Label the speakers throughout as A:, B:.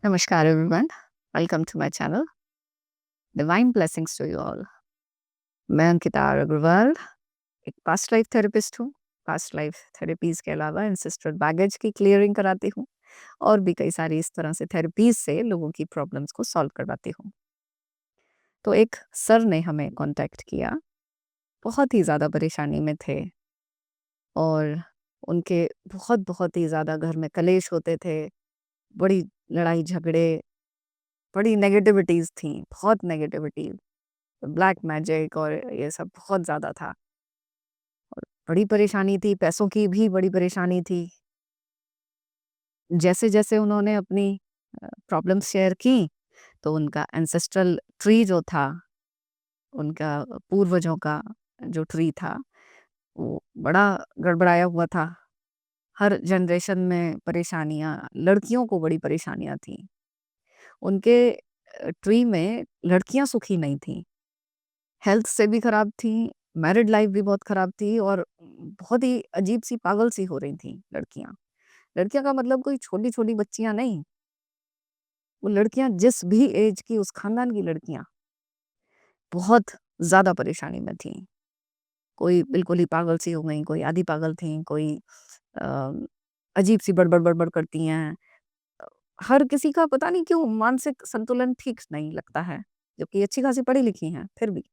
A: Namaskar everyone. Welcome to my channel. Divine blessings to you all. मैं Ankita are Agarwal एक past life therapist हूँ। Past life therapies के अलावा ancestral baggage की clearing कराती हूँ और भी कई सारी इस तरह से थेरेपीज से लोगों की प्रॉब्लम्स को सॉल्व करवाती हूँ। तो एक सर ने हमें कांटेक्ट किया, बहुत ही ज़्यादा परेशानी में थे और उनके बहुत बहुत ही ज़्यादा घर में कलेश होते थे, बड़ी लड़ाई झगड़े, बड़ी नेगेटिविटीज़ थी, बहुत नेगेटिविटी, ब्लैक मैजिक और ये सब बहुत ज़्यादा था। बड़ी परेशानी थी, पैसों की भी बड़ी परेशानी थी। जैसे-जैसे उन्होंने अपनी प्रॉब्लम्स शेयर की, तो उनका एंसेस्ट्रल ट्री जो था, उनका पूर्वजों का जो ट्री था, वो बड़ा गड़बड़ाया हुआ था। हर जनरेशन में परेशानियाँ, लड़कियों को बड़ी परेशानियाँ थीं। उनके ट्री में लड़कियाँ सुखी नहीं थीं। हेल्थ से भी खराब थीं, मैरिड लाइफ भी बहुत खराब थी और बहुत ही अजीब-सी पागल-सी हो रही थीं लड़कियाँ। लड़कियाँ का मतलब कोई छोटी-छोटी बच्चियाँ नहीं, वो लड़कियाँ जिस भी एज की उस खानदान की लड़कियाँ बहुत ज़्यादा परेशानी में थीं। कोई बिल्कुल ही पागल-सी हो गईं, कोई आधी पागल थीं, कोई अ, अजीब-सी बड़बड़-बड़बड़ करती हैं। हर किसी का पता नहीं क्यों मानसिक संतुलन ठीक नहीं लगता है, जबकि अच्छी-खासी पढ़ी-लिखी हैं, फिर भी।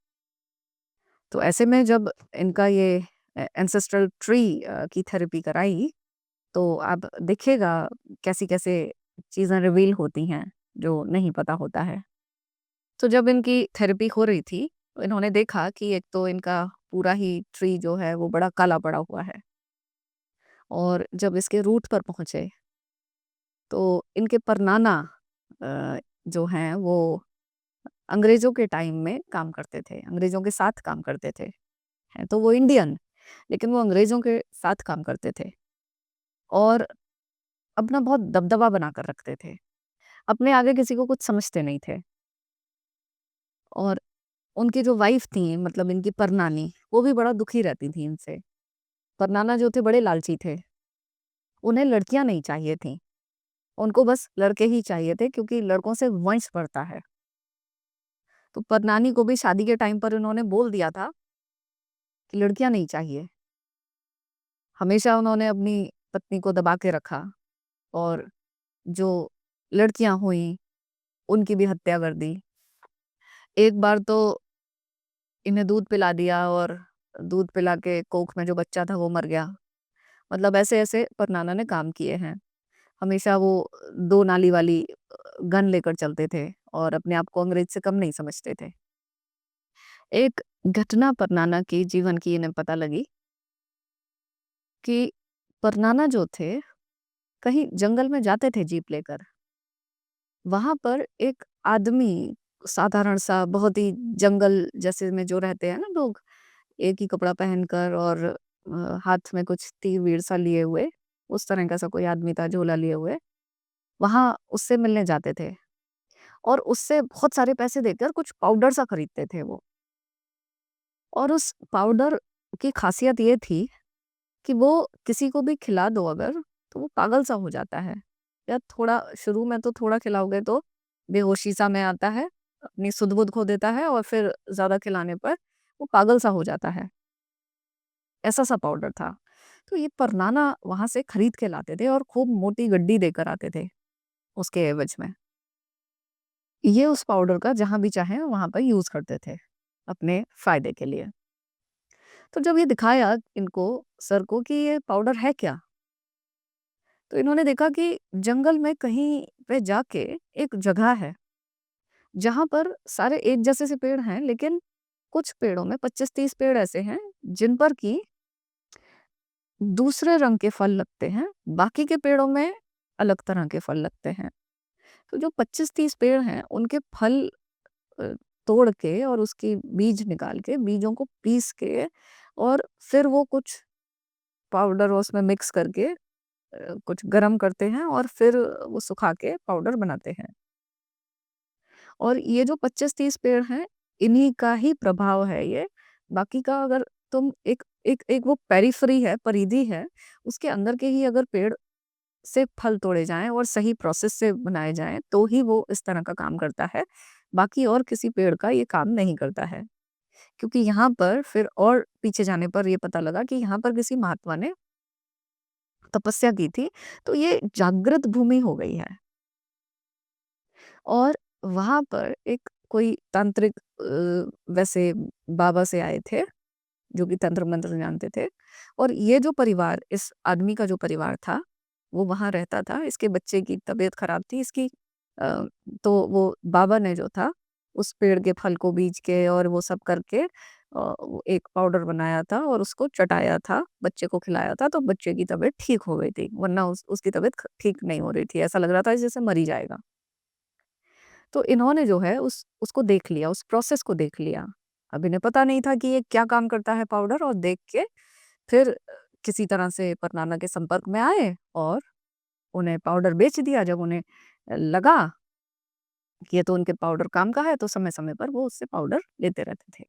A: तो ऐसे में जब इनका ये एंसेस्ट्रल ट्री की थेरेपी कराई, तो आप देखिएगा कैसी-कैसे चीज़ें रिवील होती हैं, जो नहीं पता होता है। तो जब इनकी थेरेपी हो रही थी, तो इन्होंने देखा कि एक तो इनका पूरा ही ट्री जो है वो बड़ा काला पड़ा हुआ है और जब इसके रूट पर पहुँचे, तो इनके परनाना जो हैं वो अंग्रेज़ों के टाइम में काम करते थे, अंग्रेज़ों के साथ काम करते थे। हैं तो वो इंडियन, लेकिन वो अंग्रेज़ों के साथ काम करते थे और अपना बहुत दबदबा बनाकर रखते थे। अपने आगे किसी को कुछ समझते नहीं थे और उनकी जो वाइफ़ थी मतलब इनकी परनानी, वो भी बड़ा दुखी रहती थी इनसे। परनाना जो थे बड़े लालची थे, उन्हें लड़कियाँ नहीं चाहिए थीं, उनको बस लड़के ही चाहिए थे क्योंकि लड़कों से वंश बढ़ता है। तो परनानी को भी शादी के टाइम पर उन्होंने बोल दिया था कि लड़कियाँ नहीं चाहिए। हमेशा उन्होंने अपनी पत्नी को दबा के रखा और जो लड़कियाँ हुईं, उनकी भी हत्या कर दी। एक बार तो इन्हें दूध पिला दिया और दूध पिला के कोख में जो बच्चा था वो मर गया। मतलब ऐसे-ऐसे परनाना ने काम किए हैं। हमेशा वो 2 नाली वाली गन लेकर चलते थे और अपने आप को अंग्रेज से कम नहीं समझते थे। एक घटना परनाना की जीवन की इन्हें पता लगी कि परनाना जो थे, कहीं जंगल में जाते थे जीप लेकर। वहाँ पर एक आदमी साधारण सा बहुत ही जंगल जैसे में जो रहते हैं ना लोग, एक ही कपड़ा पहनकर और हाथ में कुछ तीर-वीर सा लिए हुए, उस तरह का सा कोई आदमी था झोला लिए हुए, वहाँ उससे मिलने जाते थे और उससे बहुत सारे पैसे देकर कुछ पाउडर सा खरीदते थे वो। और उस पाउडर की ख़ासियत ये थी कि वो किसी को भी खिला दो अगर, तो वो पागल सा हो जाता है। या थोड़ा शुरू में तो थोड़ा खिलाओगे तो बेहोशी सा में आता है, अपनी सुध-बुध खो देता है और फिर ज़्यादा खिलाने पर वो पागल सा हो जाता है। ऐसा-सा पाउडर था। तो ये परनाना वहाँ से खरीद के लाते थे और खूब मोटी गड्डी देकर आते थे, उसके एवज़ में। ये उस पाउडर का जहाँ भी चाहें वहाँ पर यूज़ करते थे, अपने फ़ायदे के लिए। तो जब ये दिखाया इनको सर को कि ये पाउडर है क्या? तो इन्होंने देखा कि जंगल में कहीं पे जाके एक जगह है, जहाँ पर सारे एक जैसे से पेड़ हैं, लेकिन कुछ पेड़ों में 25-30 पेड़ ऐसे हैं, जिन पर कि दूसरे रंग के फल लगते हैं, बाकी के पेड़ों में अलग तरह के फल लगते हैं। तो जो 25-30 पेड़ हैं, उनके फल अ, तोड़ के और उसकी बीज निकाल के, बीजों को पीस के और फिर वो कुछ पाउडर उसमें मिक्स करके कुछ गरम करते हैं और फिर वो सुखा के पाउडर बनाते हैं। और ये जो 25-30 पेड़ हैं, इन्हीं का ही प्रभाव है ये। बाकी का अगर तुम एक एक एक वो पेरिफेरी है, परिधि है, उसके अंदर के ही अगर पेड़ से फल तोड़े जाएँ और सही प्रोसेस से बनाए जाएँ, तो ही वो इस तरह का काम करता है। बाकी और किसी पेड़ का ये काम नहीं करता है। क्योंकि यहाँ पर फिर और पीछे जाने पर ये पता लगा कि यहाँ पर किसी महात्मा ने तपस्या की थी, तो ये जागृत भूमि हो गई है। और वहाँ पर एक कोई तांत्रिक वैसे बाबा से आए थे, जो कि तंत्र मंत्र जानते थे। और ये जो परिवार, इस आदमी का जो परिवार था, वो वहाँ रहता था। इसके बच्चे की तबीयत खराब थी, इसकी अ, तो वो बाबा ने जो था, उस पेड़ के फल को बीज के और वो सब करके वो एक पाउडर बनाया था और उसको चटाया था, बच्चे को खिलाया था, तो बच्चे की तबीयत ठीक हो गई थी। वरना उसकी तबीयत ठीक नहीं हो रही थी, ऐसा लग रहा था जैसे मर ही जाएगा। तो इन्होंने जो है उसको देख लिया, उस प्रोसेस को देख लिया। अब इन्हें पता नहीं था कि ये क्या काम करता है पाउडर, और देख के फिर किसी तरह से परनाना के संपर्क में आए और उन्हें पाउडर बेच दिया। जब उन्हें लगा कि ये तो उनके पाउडर काम का है, तो समय-समय पर वो उससे पाउडर लेते रहते थे।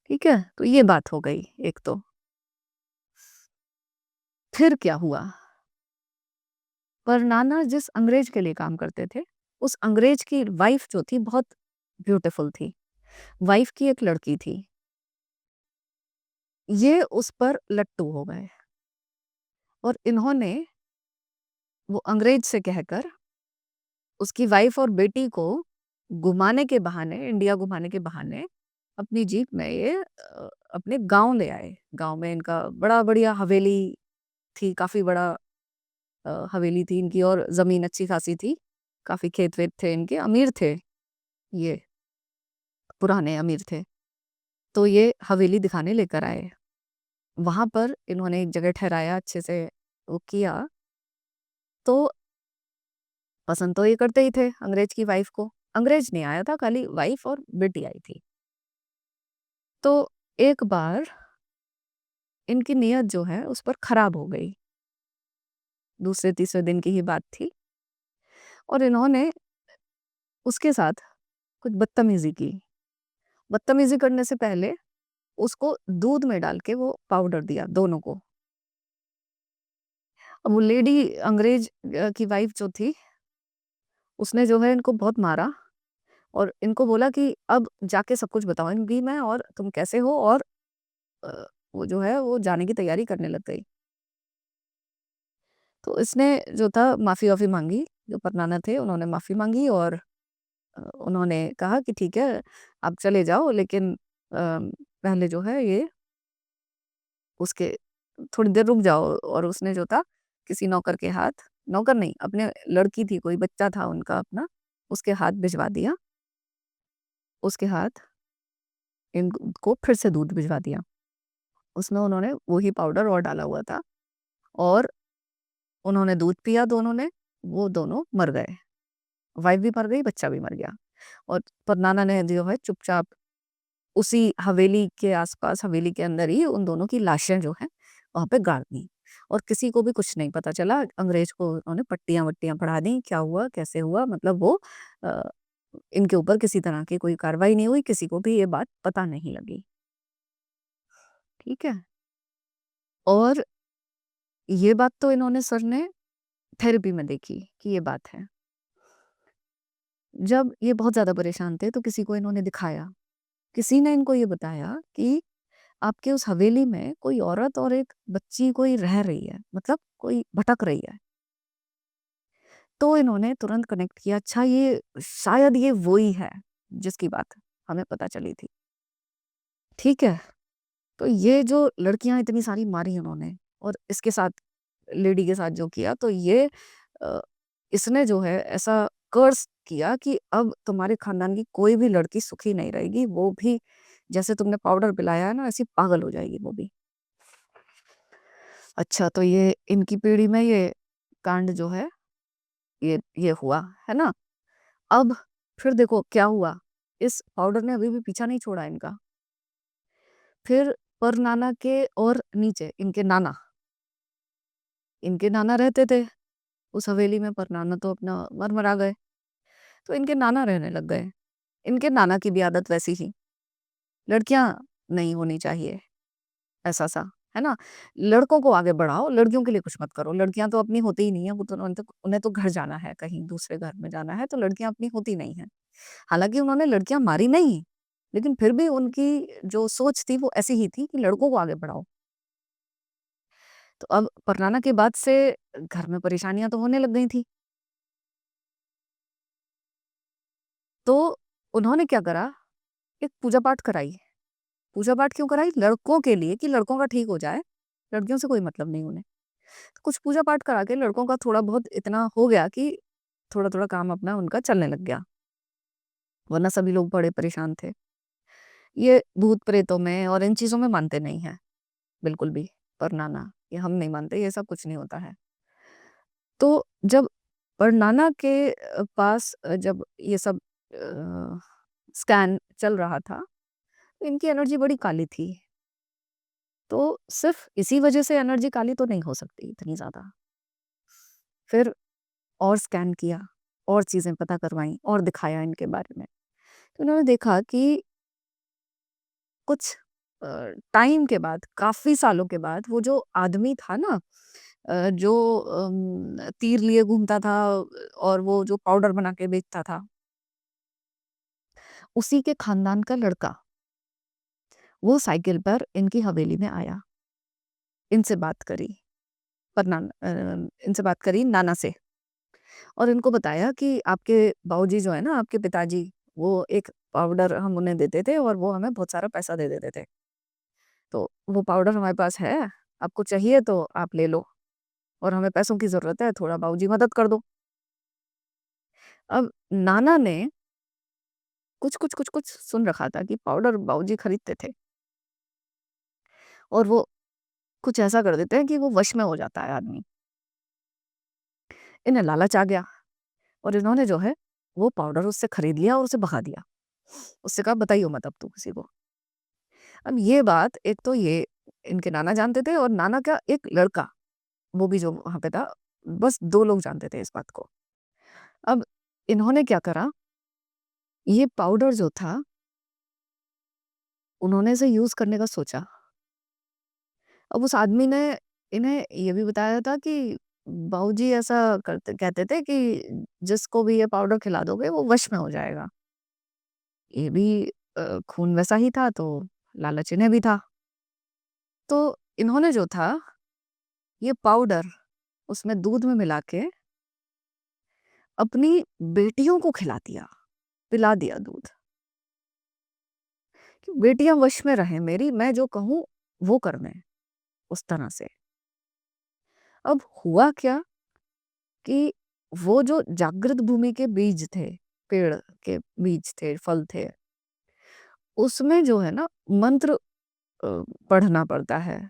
A: ठीक है? तो ये बात हो गई एक तो। फिर क्या हुआ? परनाना जिस अंग्रेज के लिए काम करते थे, उस अंग्रेज की वाइफ जो थी बहुत ब्यूटीफुल थी। वाइफ की एक लड़की थी। ये उस पर लट्टू हो गए और इन्होंने वो अंग्रेज से कहकर उसकी वाइफ और बेटी को घुमाने के बहाने, इंडिया घुमाने के बहाने अपनी जीप में ये अपने गाँव ले आए। गाँव में इनका बड़ा बढ़िया हवेली थी, काफ़ी बड़ा हवेली थी इनकी और ज़मीन अच्छी खासी थी। काफ़ी खेत-वेत थे इनके, अमीर थे ये, पुराने अमीर थे। तो ये हवेली दिखाने लेकर आए। वहाँ पर इन्होंने एक जगह ठहराया, अच्छे से वो किया, तो पसंद तो ये करते ही थे अंग्रेज की वाइफ को। अंग्रेज नहीं आया था, खाली वाइफ और बेटी आई थी। तो एक बार इनकी नीयत जो है उस पर खराब हो गई। दूसरे-तीसरे दिन की ही बात थी और इन्होंने उसके साथ कुछ बदतमीज़ी की। बदतमीज़ी करने से पहले उसको दूध में डाल के वो पाउडर दिया दोनों को। अब वो लेडी अंग्रेज की वाइफ जो थी, उसने जो है इनको बहुत मारा और इनको बोला कि अब जाके सब कुछ बताऊँगी मैं और तुम कैसे हो, और अ, वो जो है वो जाने की तैयारी करने लग गई। तो इसने जो था माफ़ी-वाफ़ी माँगी, जो परनाना थे उन्होंने माफ़ी माँगी और उन्होंने कहा कि ठीक है, आप चले जाओ, लेकिन पहले जो है ये उसके थोड़ी देर रुक जाओ। और उसने जो था किसी नौकर के हाथ, नौकर नहीं, अपने लड़की थी, कोई बच्चा था उनका अपना, उसके हाथ भिजवा दिया। उसके हाथ इनको फिर से दूध भिजवा दिया। उसमें उन्होंने वही पाउडर और डाला हुआ था और उन्होंने दूध पिया दोनों ने, वो दोनों मर गए। वाइफ़ भी मर गई, बच्चा भी मर गया। और परनाना ने जो है चुपचाप उसी हवेली के आस-पास, हवेली के अंदर ही उन दोनों की लाशें जो हैं, वहाँ पे गाड़ दी और किसी को भी कुछ नहीं पता चला। अंग्रेज को उन्होंने पट्टियाँ-वट्टियाँ पढ़ा दी, क्या हुआ, कैसे हुआ, मतलब वो अ, इनके ऊपर किसी तरह की कोई कार्रवाई नहीं हुई, किसी को भी ये बात पता नहीं लगी। ठीक है? और ये बात तो इन्होंने सर ने थेरेपी में देखी कि ये बात है। जब ये बहुत ज़्यादा परेशान थे, तो किसी को इन्होंने दिखाया। किसी ने इनको ये बताया कि आपके उस हवेली में कोई औरत और एक बच्ची कोई रह रही है, मतलब कोई भटक रही है। तो इन्होंने तुरंत कनेक्ट किया, अच्छा ये शायद ये वो ही है जिसकी बात हमें पता चली थी। ठीक है? तो ये जो लड़कियाँ इतनी सारी मारी उन्होंने और इसके साथ, लेडी के साथ जो किया, तो ये अ, इसने जो है ऐसा कर्स किया कि अब तुम्हारे खानदान की कोई भी लड़की सुखी नहीं रहेगी, वो भी जैसे तुमने पाउडर पिलाया है ना, ऐसी पागल हो जाएगी वो भी। अच्छा, तो ये इनकी पीढ़ी में ये कांड जो है ये हुआ, है ना? अब फिर देखो क्या हुआ, इस पाउडर ने अभी भी पीछा नहीं छोड़ा इनका। फिर परनाना के और नीचे इनके नाना रहते थे उस हवेली में, परनाना तो अपना मर-मरा गए। तो इनके नाना रहने लग गए। इनके नाना की भी आदत वैसी ही, लड़कियाँ नहीं होनी चाहिए, ऐसा-सा। है ना? लड़कों को आगे बढ़ाओ, लड़कियों के लिए कुछ मत करो। लड़कियाँ तो अपनी होती ही नहीं है, वो तो उन्हें तो घर जाना है, कहीं दूसरे घर में जाना है, तो लड़कियाँ अपनी होती नहीं हैं। हालाँकि उन्होंने लड़कियाँ मारी नहीं, लेकिन फिर भी उनकी जो सोच थी वो ऐसी ही थी कि लड़कों को आगे बढ़ाओ। तो अब परनाना के बाद से घर में परेशानियाँ तो होने लग गई थी। तो उन्होंने क्या करा, एक पूजा-पाठ कराई। पूजा-पाठ क्यों कराई? लड़कों के लिए कि लड़कों का ठीक हो जाए, लड़कियों से कोई मतलब नहीं उन्हें। तो कुछ पूजा-पाठ करा के लड़कों का थोड़ा बहुत इतना हो गया कि थोड़ा-थोड़ा काम अपना उनका चलने लग गया, वरना सभी लोग बड़े परेशान थे। ये भूत-प्रेतों में और इन चीज़ों में मानते नहीं हैं, बिल्कुल भी, परनाना, ये हम नहीं मानते, ये सब कुछ नहीं होता है। तो जब परनाना के पास जब ये सब स्कैन चल रहा था, तो इनकी एनर्जी बड़ी काली थी। तो सिर्फ़ इसी वजह से एनर्जी काली तो नहीं हो सकती इतनी ज़्यादा। फिर और स्कैन किया, और चीज़ें पता करवाईं और दिखाया इनके बारे में। तो उन्होंने देखा कि कुछ अ, टाइम के बाद, काफ़ी सालों के बाद वो जो आदमी था ना जो तीर लिए घूमता था और वो जो पाउडर बना के बेचता था, उसी के खानदान का लड़का, वो साइकिल पर इनकी हवेली में आया। इनसे बात करी, इनसे बात करी नाना से और इनको बताया कि आपके बाबूजी जो है ना, आपके पिताजी, वो एक पाउडर हम उन्हें देते थे और वो हमें बहुत सारा पैसा दे देते थे। तो वो पाउडर हमारे पास है, आपको चाहिए तो आप ले लो और हमें पैसों की ज़रूरत है, थोड़ा बाबूजी मदद कर दो। अब नाना ने कुछ सुन रखा था कि पाउडर बाबूजी खरीदते थे और वो कुछ ऐसा कर देते हैं कि वो वश में हो जाता है आदमी। इन्हें लालच आ गया और इन्होंने जो है, वो पाउडर उससे खरीद लिया और उसे भगा दिया। उससे कहा बताइयो मत अब तू किसी को। अब ये बात एक तो ये इनके नाना जानते थे और नाना का एक लड़का, वो भी जो वहाँ पे था, बस 2 लोग जानते थे इस बात को। अब इन्होंने क्या करा, ये पाउडर जो था, उन्होंने इसे यूज़ करने का सोचा। अब उस आदमी ने इन्हें ये भी बताया था कि बाबूजी ऐसा करते कहते थे कि जिसको भी ये पाउडर खिला दोगे वो वश में हो जाएगा। ये भी खून वैसा ही था तो लालच इन्हें भी था। तो इन्होंने जो था ये पाउडर उसमें दूध में मिला के अपनी बेटियों को खिला दिया, पिला दिया दूध। कि बेटियाँ वश में रहें मेरी, मैं जो कहूँ वो करवें, उस तरह से। अब हुआ क्या कि वो जो जागृत भूमि के बीज थे, पेड़ के बीज थे, फल थे, उसमें जो है ना मंत्र पढ़ना पड़ता है,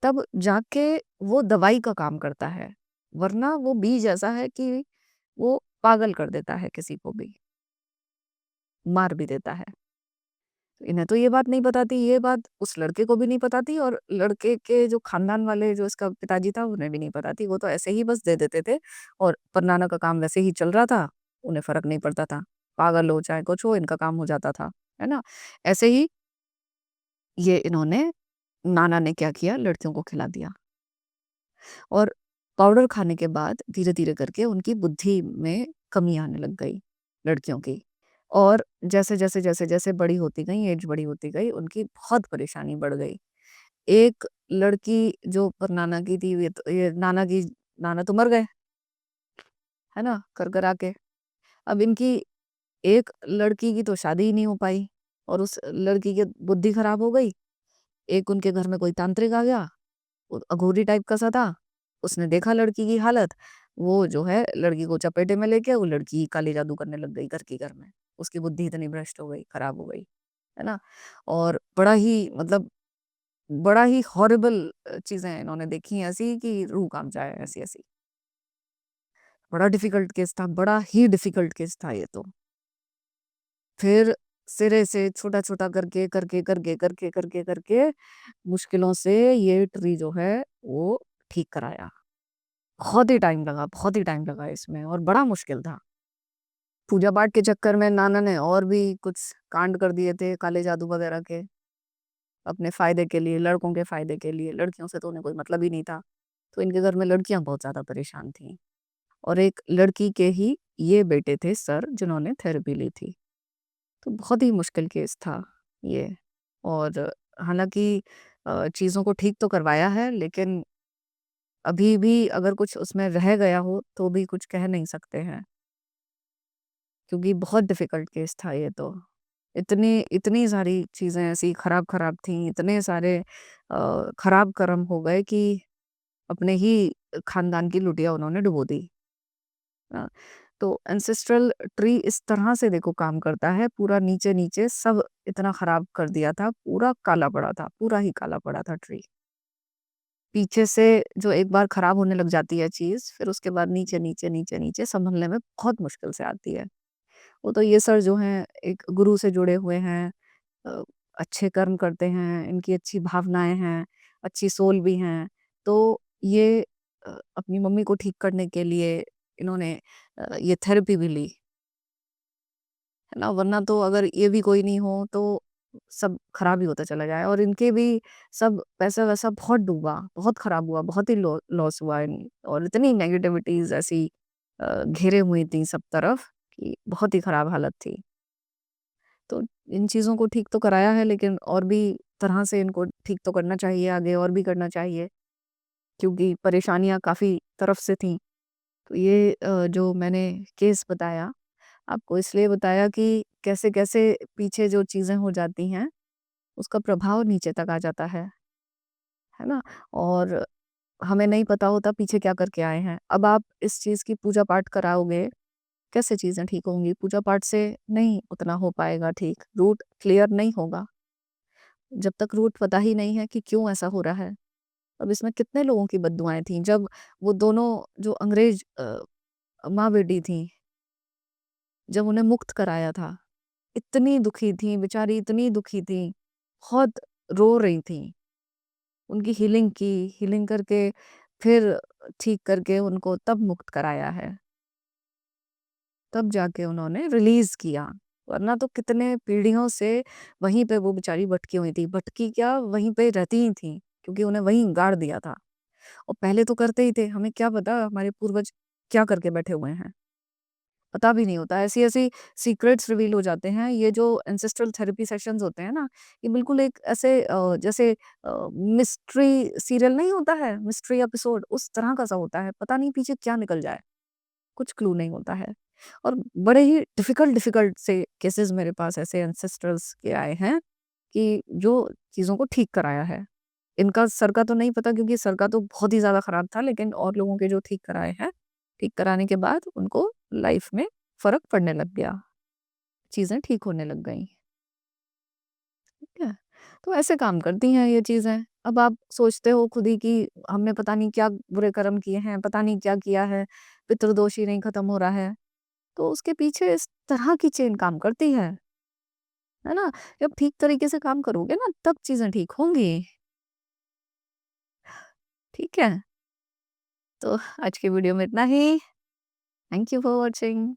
A: तब जाके वो दवाई का काम करता है। वरना वो बीज ऐसा है कि वो पागल कर देता है किसी को भी, मार भी देता है। इन्हें तो ये बात नहीं पता थी, ये बात उस लड़के को भी नहीं पता थी और लड़के के जो खानदान वाले जो इसका पिताजी था उन्हें भी नहीं पता थी। वो तो ऐसे ही बस दे देते थे और परनाना का काम वैसे ही चल रहा था, उन्हें फ़र्क नहीं पड़ता था। पागल हो चाहे कुछ हो इनका काम हो जाता था, है ना? ऐसे ही ये इन्होंने नाना ने क्या किया लड़कियों को खिला दिया और पाउडर खाने के बाद धीरे-धीरे करके उनकी बुद्धि में कमी आने लग गई, लड़कियों की। और जैसे-जैसे बड़ी होती गईं, ऐज बड़ी होती गई, उनकी बहुत परेशानी बढ़ गई। एक लड़की जो परनाना की थी, ये नाना तो मर गए, है ना? कर-करा के। अब इनकी एक लड़की की तो शादी ही नहीं हो पाई और उस लड़की की बुद्धि खराब हो गई। एक उनके घर में कोई तांत्रिक आ गया, वो अघोरी टाइप का सा था, उसने देखा लड़की की हालत, वो जो है लड़की को चपेटे में लेके वो लड़की काली जादू करने लग गई घर के घर में। उसकी बुद्धि इतनी भ्रष्ट हो गई, खराब हो गई, है ना? और बड़ा ही मतलब बड़ा ही हॉरिबल चीज़ें इन्होंने देखी ऐसी कि रूह काँप जाए ऐसी-ऐसी। बड़ा डिफ़िकल्ट केस था, बड़ा ही डिफ़िकल्ट केस था ये तो। फिर सिरे से छोटा-छोटा करके मुश्किलों से ये ट्री जो है वो ठीक कराया। बहुत ही टाइम लगा इसमें और बड़ा मुश्किल था। पूजा-पाठ के चक्कर में नाना ने और भी कुछ कांड कर दिए थे काले जादू वगैरह के। अपने फ़ायदे के लिए, लड़कों के फ़ायदे के लिए, लड़कियों से तो उन्हें कोई मतलब ही नहीं था। तो इनके घर में लड़कियाँ बहुत ज़्यादा परेशान थीं और एक लड़की के ही ये बेटे थे सर जिन्होंने थेरेपी ली थी। तो बहुत ही मुश्किल केस था ये। और हालाँकि चीज़ों को ठीक तो करवाया है, लेकिन अभी भी अगर कुछ उसमें रह गया हो तो भी कुछ कह नहीं सकते हैं, क्योंकि बहुत डिफ़िकल्ट केस था ये तो। इतनी इतनी सारी चीज़ें ऐसी खराब-खराब थीं, इतने सारे खराब कर्म हो गए कि अपने ही खानदान की लुटिया उन्होंने डुबो दी। अ, तो एंसेस्ट्रल ट्री इस तरह से देखो काम करता है, पूरा नीचे-नीचे सब इतना खराब कर दिया था, पूरा काला पड़ा था, पूरा ही काला पड़ा था ट्री। पीछे से जो एक बार खराब होने लग जाती है चीज़, फिर उसके बाद नीचे-नीचे, नीचे-नीचे सँभलने में बहुत मुश्किल से आती है। वो तो ये सर जो हैं एक गुरु से जुड़े हुए हैं, अ, अच्छे कर्म करते हैं, इनकी अच्छी भावनाएँ हैं, अच्छी सोल भी हैं। तो ये अपनी मम्मी को ठीक करने के लिए इन्होंने ये थेरेपी भी ली, है ना? वरना तो अगर ये भी कोई नहीं हो तो सब खराब ही होता चला जाए, और इनके भी सब पैसा-वैसा बहुत डूबा, बहुत खराब हुआ, बहुत ही लॉस हुआ इन, और इतनी नेगेटिविटीज़ ऐसी घेरे हुई थी सब तरफ कि बहुत ही खराब हालत थी। तो इन चीज़ों को ठीक तो कराया है, लेकिन और भी तरह से इनको ठीक तो करना चाहिए, आगे और भी करना चाहिए, क्योंकि परेशानियाँ काफ़ी तरफ से थीं। तो ये जो मैंने केस बताया, आपको इसलिए बताया कि कैसे-कैसे पीछे जो चीज़ें हो जाती हैं, उसका प्रभाव नीचे तक आ जाता है ना? और हमें नहीं पता होता पीछे क्या करके आए हैं। अब आप इस चीज़ की पूजा-पाठ कराओगे, कैसे चीज़ें ठीक होंगी? पूजा-पाठ से नहीं उतना हो पाएगा ठीक, रूट क्लियर नहीं होगा। जब तक रूट पता ही नहीं है कि क्यों ऐसा हो रहा है। अब इसमें कितने लोगों की बददुआएँ थीं, जब वो दोनों जो अंग्रेज़ माँ-बेटी थीं, जब उन्हें मुक्त कराया था, इतनी दुखी थीं, बेचारी इतनी दुखी थीं, बहुत रो रही थीं। उनकी हीलिंग की, हीलिंग करके फिर ठीक करके उनको तब मुक्त कराया है। तब जाके उन्होंने रिलीज़ किया, वरना तो कितने पीढ़ियों से वहीं पे वो बेचारी भटकी हुई थी। भटकी क्या, वहीं पे रहती ही थीं, क्योंकि उन्हें वहीं गाड़ दिया था। और पहले तो करते ही थे, हमें क्या पता हमारे पूर्वज क्या करके बैठे हुए हैं, पता भी नहीं होता। ऐसी-ऐसी सीक्रेट्स रिवील हो जाते हैं। ये जो एंसेस्ट्रल थेरेपी सेशंस होते हैं ना, ये बिल्कुल एक ऐसे जैसे मिस्ट्री सीरियल नहीं होता है, मिस्ट्री एपिसोड, उस तरह का सा होता है। पता नहीं पीछे क्या निकल जाए, कुछ क्लू नहीं होता है। और बड़े ही डिफ़िकल्ट डिफ़िकल्ट से केसेज़ मेरे पास ऐसे एंसेस्ट्रल्स के आए हैं कि जो चीज़ों को ठीक कराया है। इनका सर का तो नहीं पता, क्योंकि सर का तो बहुत ही ज़्यादा खराब था, लेकिन और लोगों के जो ठीक कराए हैं, ठीक कराने के बाद उनको लाइफ़ में फ़र्क पड़ने लग गया, चीज़ें ठीक होने लग गईं, ठीक है? तो ऐसे काम करती हैं ये चीज़ें। अब आप सोचते हो खुद ही कि हमने पता नहीं क्या बुरे कर्म किए हैं, पता नहीं क्या किया है, पितृदोष ही नहीं खत्म हो रहा है, तो उसके पीछे इस तरह की चेन काम करती है ना? जब ठीक तरीके से काम करोगे ना, तब चीज़ें ठीक होंगी, ठीक है? तो आज की वीडियो में इतना ही। Thank you for watching.